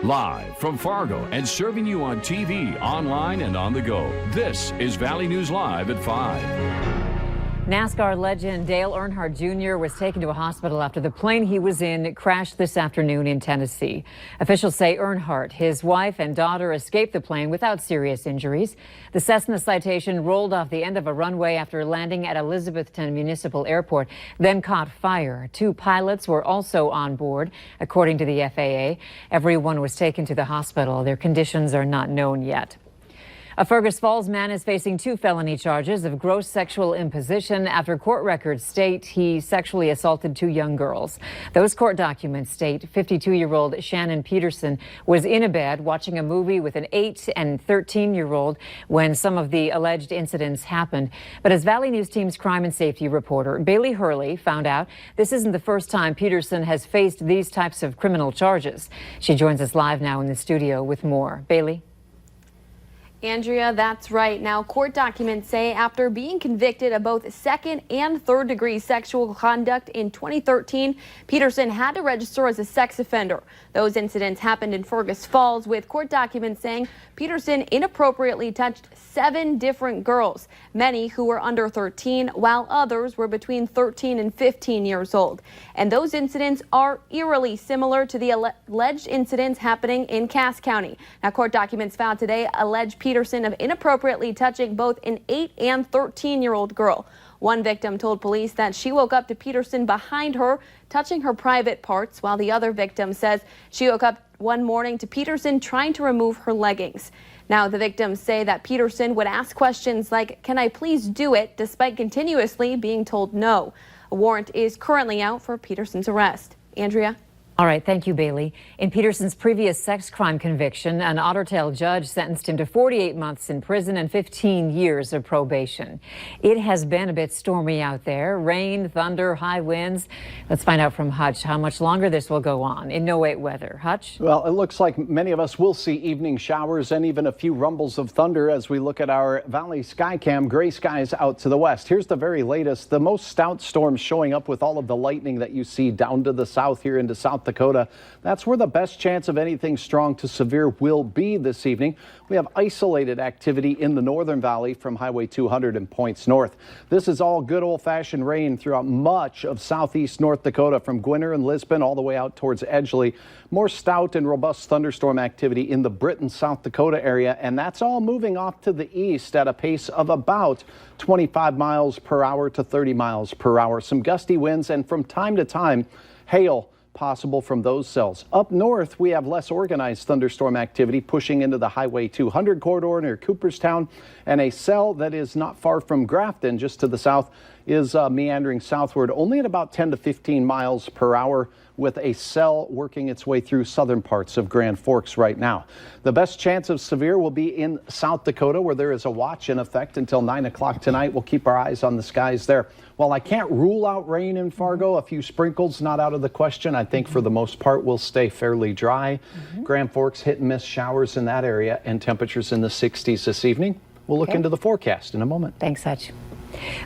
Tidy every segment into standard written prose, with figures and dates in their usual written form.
Live from Fargo and serving you on TV, online, and on the go. This is Valley News Live at 5. NASCAR legend Dale Earnhardt Jr. was taken to a hospital after the plane he was in crashed this afternoon in Tennessee. Officials say Earnhardt, his wife, and daughter escaped the plane without serious injuries. The Cessna Citation rolled off the end of a runway after landing at Elizabethton Municipal Airport, then caught fire. 2 pilots were also on board, according to the FAA. Everyone was taken to the hospital. Their conditions are not known yet. A Fergus Falls man is facing 2 felony charges of gross sexual imposition after court records state he sexually assaulted 2 young girls. Those court documents state 52-year-old Shannon Peterson was in a bed watching a movie with an 8 and 13-year-old when some of the alleged incidents happened. But as Valley News Team's crime and safety reporter Bailey Hurley found out, this isn't the first time Peterson has faced these types of criminal charges. She joins us live now in the studio with more. Bailey? Andrea, that's right. Now, court documents say after being convicted of both 2nd and 3rd degree sexual conduct in 2013, Peterson had to register as a sex offender. Those incidents happened in Fergus Falls, with court documents saying Peterson inappropriately touched 7 different girls, many who were under 13, while others were between 13 and 15 years old. And those incidents are eerily similar to the alleged incidents happening in Cass County. Now, court documents found today allege Peterson of inappropriately touching both an 8 and 13-year-old girl. One victim told police that she woke up to Peterson behind her, touching her private parts, while the other victim says she woke up one morning to Peterson trying to remove her leggings. Now, the victims say that Peterson would ask questions like, "Can I please do it?" despite continuously being told no. A warrant is currently out for Peterson's arrest. Andrea? All right, thank you, Bailey. In Peterson's previous sex crime conviction, an Otter Tail judge sentenced him to 48 months in prison and 15 years of probation. It has been a bit stormy out there. Rain, thunder, high winds. Let's find out from Hutch how much longer this will go on in no-wait weather. Hutch? Well, it looks like many of us will see evening showers and even a few rumbles of thunder as we look at our Valley Skycam. Gray skies out to the west. Here's the very latest. The most stout storms showing up with all of the lightning that you see down to the south here into South Dakota. That's where the best chance of anything strong to severe will be this evening. We have isolated activity in the northern valley from Highway 200 and points north. This is all good old-fashioned rain throughout much of southeast North Dakota from Gwinner and Lisbon all the way out towards Edgeley. More stout and robust thunderstorm activity in the Britton, South Dakota area, and that's all moving off to the east at a pace of about 25 miles per hour to 30 miles per hour. Some gusty winds and from time to time hail possible from those cells. Up north, we have less organized thunderstorm activity pushing into the Highway 200 corridor near Cooperstown, and a cell that is not far from Grafton, just to the south, is meandering southward only at about 10 to 15 miles per hour, with a cell working its way through southern parts of Grand Forks right now. The best chance of severe will be in South Dakota, where there is a watch in effect until 9 o'clock tonight. We'll keep our eyes on the skies there. While I can't rule out rain in Fargo, a few sprinkles not out of the question. I think for the most part we'll stay fairly dry. Grand Forks hit and miss showers in that area, and temperatures in the 60s this evening. We'll look into the forecast in a moment. Thanks, Hutch.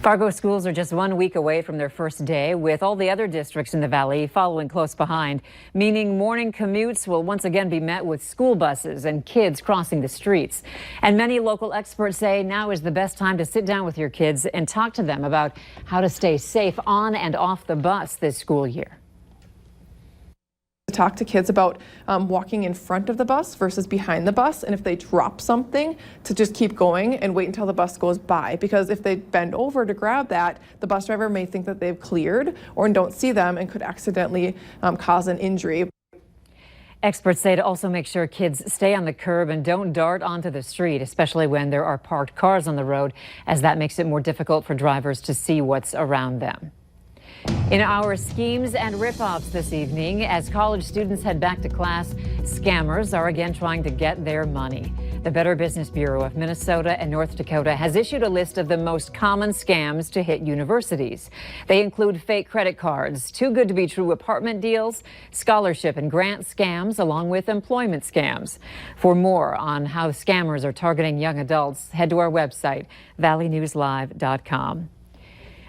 Fargo schools are just 1 week away from their first day, with all the other districts in the valley following close behind, meaning morning commutes will once again be met with school buses and kids crossing the streets. And many local experts say now is the best time to sit down with your kids and talk to them about how to stay safe on and off the bus this school year. Talk to kids about walking in front of the bus versus behind the bus, and if they drop something, to just keep going and wait until the bus goes by, because if they bend over to grab that, the bus driver may think that they've cleared or don't see them and could accidentally cause an injury. Experts say to also make sure kids stay on the curb and don't dart onto the street, especially when there are parked cars on the road, as that makes it more difficult for drivers to see what's around them. In our schemes and rip-offs this evening, as college students head back to class, scammers are again trying to get their money. The Better Business Bureau of Minnesota and North Dakota has issued a list of the most common scams to hit universities. They include fake credit cards, too good to be true apartment deals, scholarship and grant scams, along with employment scams. For more on how scammers are targeting young adults, head to our website, valleynewslive.com.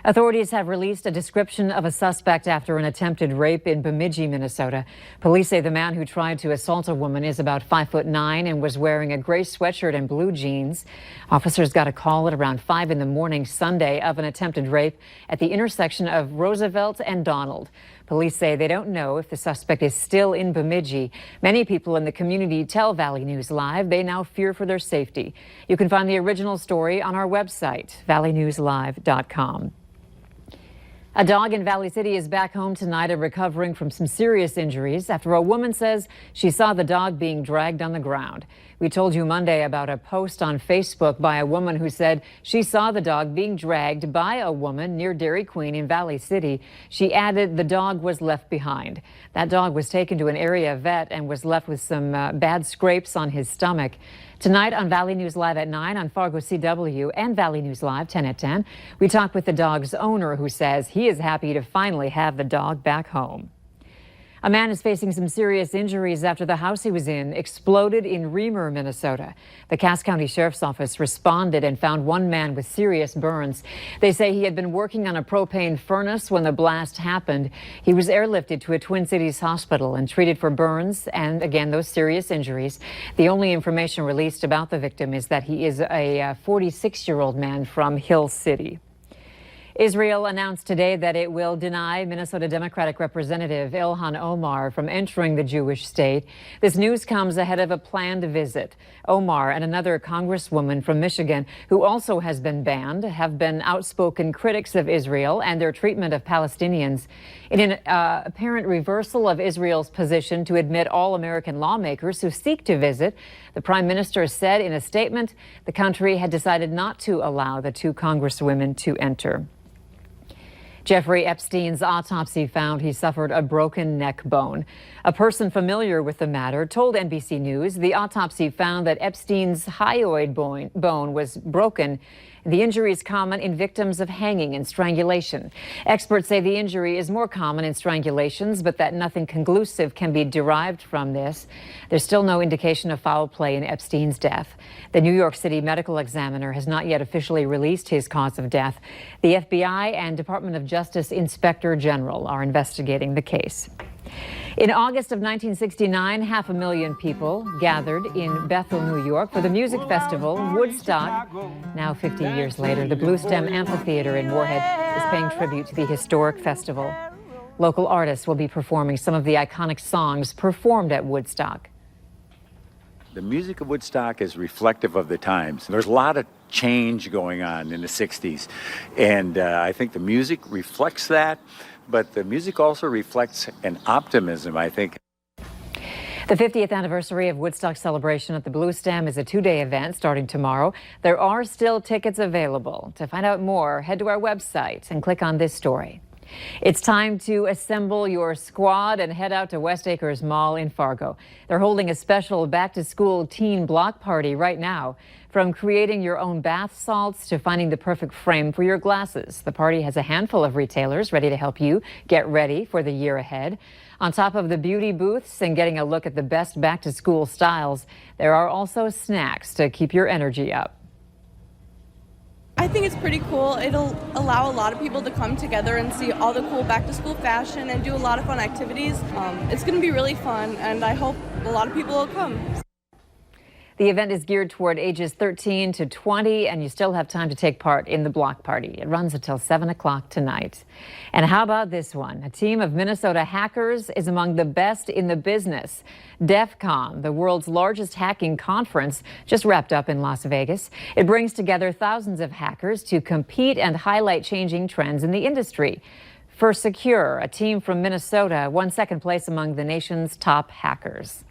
Authorities have released a description of a suspect after an attempted rape in Bemidji, Minnesota. Police say the man who tried to assault a woman is about 5'9" and was wearing a gray sweatshirt and blue jeans. Officers got a call at around 5 in the morning Sunday of an attempted rape at the intersection of Roosevelt and Donald. Police say they don't know if the suspect is still in Bemidji. Many people in the community tell Valley News Live they now fear for their safety. You can find the original story on our website, valleynewslive.com. A dog in Valley City is back home tonight and recovering from some serious injuries after a woman says she saw the dog being dragged on the ground. We told you Monday about a post on Facebook by a woman who said she saw the dog being dragged by a woman near Dairy Queen in Valley City. She added the dog was left behind. That dog was taken to an area vet and was left with some bad scrapes on his stomach. Tonight on Valley News Live at 9 on Fargo CW and Valley News Live 10 at 10, we talk with the dog's owner who says he is happy to finally have the dog back home. A man is facing some serious injuries after the house he was in exploded in Reamer, Minnesota. The Cass County Sheriff's Office responded and found one man with serious burns. They say he had been working on a propane furnace when the blast happened. He was airlifted to a Twin Cities hospital and treated for burns and, again, those serious injuries. The only information released about the victim is that he is a 46-year-old man from Hill City. Israel announced today that it will deny Minnesota Democratic Representative Ilhan Omar from entering the Jewish state. This news comes ahead of a planned visit. Omar and another congresswoman from Michigan, who also has been banned, have been outspoken critics of Israel and their treatment of Palestinians. In an apparent reversal of Israel's position to admit all American lawmakers who seek to visit, the prime minister said in a statement the country had decided not to allow the two congresswomen to enter. Jeffrey Epstein's autopsy found he suffered a broken neck bone. A person familiar with the matter told NBC News the autopsy found that Epstein's hyoid bone was broken. The injury is common in victims of hanging and strangulation. Experts say the injury is more common in strangulations, but that nothing conclusive can be derived from this. There's still no indication of foul play in Epstein's death. The New York City medical examiner has not yet officially released his cause of death. The FBI and Department of Justice Inspector General are investigating the case. In August of 1969, 500,000 people gathered in Bethel, New York for the music festival Woodstock. Now 50 years later, the Blue Stem Amphitheater in Moorhead is paying tribute to the historic festival. Local artists will be performing some of the iconic songs performed at Woodstock. The music of Woodstock is reflective of the times. There's a lot of change going on in the 60s, and I think the music reflects that. But the music also reflects an optimism, I think. The 50th anniversary of Woodstock celebration at the Blue Stem is a two-day event starting tomorrow. There are still tickets available. To find out more, head to our website and click on this story. It's time to assemble your squad and head out to West Acres Mall in Fargo. They're holding a special back-to-school teen block party right now. From creating your own bath salts to finding the perfect frame for your glasses, the party has a handful of retailers ready to help you get ready for the year ahead. On top of the beauty booths and getting a look at the best back-to-school styles, there are also snacks to keep your energy up. I think it's pretty cool. It'll allow a lot of people to come together and see all the cool back-to-school fashion and do a lot of fun activities. It's going to be really fun, and I hope a lot of people will come. The event is geared toward ages 13 to 20, and you still have time to take part in the block party. It runs until 7 o'clock tonight. And how about this one? A team of Minnesota hackers is among the best in the business. DEF CON, the world's largest hacking conference, just wrapped up in Las Vegas. It brings together thousands of hackers to compete and highlight changing trends in the industry. For Secure, a team from Minnesota won second place among the nation's top hackers.